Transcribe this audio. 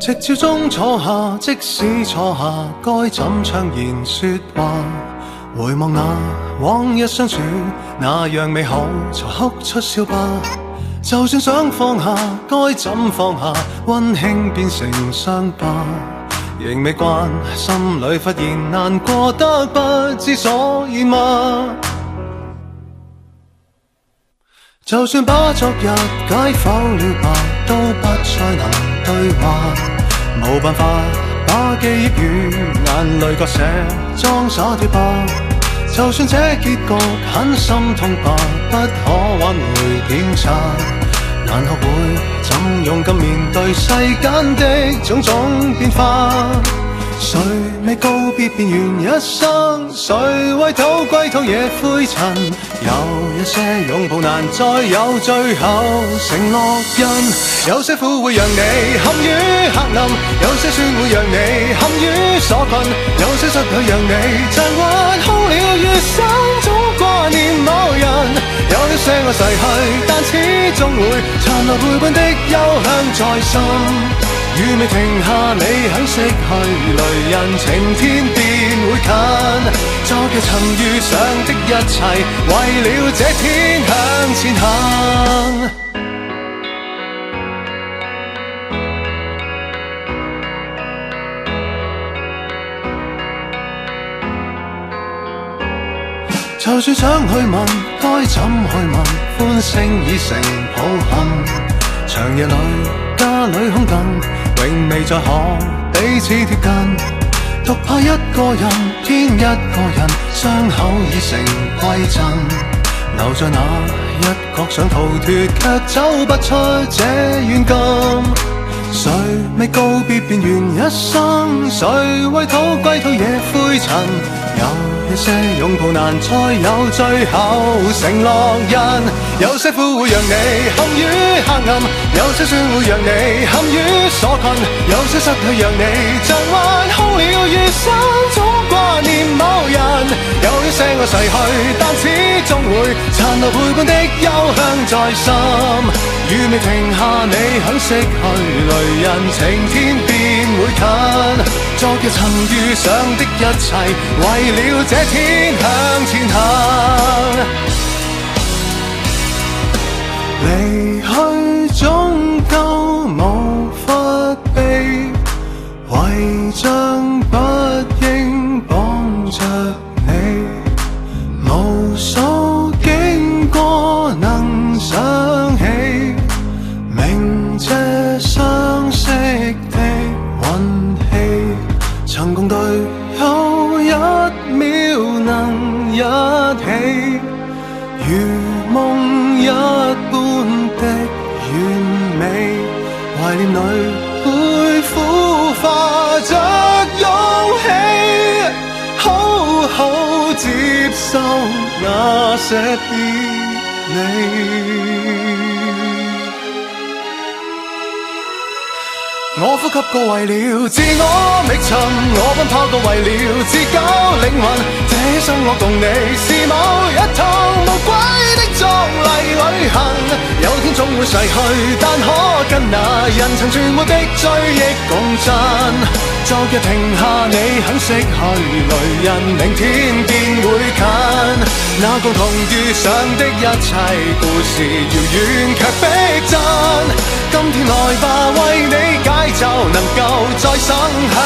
夕照中坐下，即使坐下，該怎暢言說話？回望那往日相處，那樣美好，才哭出笑吧。就算想放下，該怎放下？溫馨變成傷疤，仍未慣，心裏忽然難過得不知所以嗎？就算把昨日解剖了吧，都不再能對話。冇辦法把記憶與眼淚割捨，裝灑脫吧。就算這結局很心痛吧，不可挽回點差。難學會怎勇敢面對世間的種種變化。誰未告別便完一生？誰為土歸土惹灰塵？有一些擁抱難再有最後承諾印。有些苦會讓你陷於黑暗，有些酸會讓你陷於所困，有些失去讓你像滑空了餘生總掛念某人。有一些我逝去，但始終會殘留陪伴的幽香在心。雨未停下，你很識去，雷人晴天便會近。昨日曾遇上的一切，為了這天向前行。就算想去問，該怎去問？歡聲已成抱憾。長夜裏，家裏空等，永未再可彼此貼近。獨怕一個人，偏一個人，傷口已成歸真。留在那一角想逃脫，卻走不出這軟禁。誰未告別便完一生？誰為土歸土惹灰塵？有一些擁抱難再有最後承諾印。有些苦會讓你陷於黑暗，有些酸會讓你陷於所困，有些失去讓你像滑空了餘生總掛念某人。有一些我逝去，但始終會殘留陪伴的幽香在心。雨未停下，你很識去，雷人晴天便會近。昨日曾遇上的一切，為了這天向前行。離去終究無法避，遺像不應綁着你。無數經過能想起，明這相識的運氣，曾共隊有一秒能一起，如夢一般的完美，懷念裏會孵化着勇氣，好好接受那些別離。我呼吸過為了自我覓尋，我奔跑過為了自救靈魂。這一生我共你是某一趟無歸的壯麗旅行。有天總會逝去，但可跟那人曾存活的追憶共振。昨日停下，你很識去，雷人明天便會近。那共同遇上的一切，故事遙遠卻逼真。今天來吧，為你解咒，能夠再生香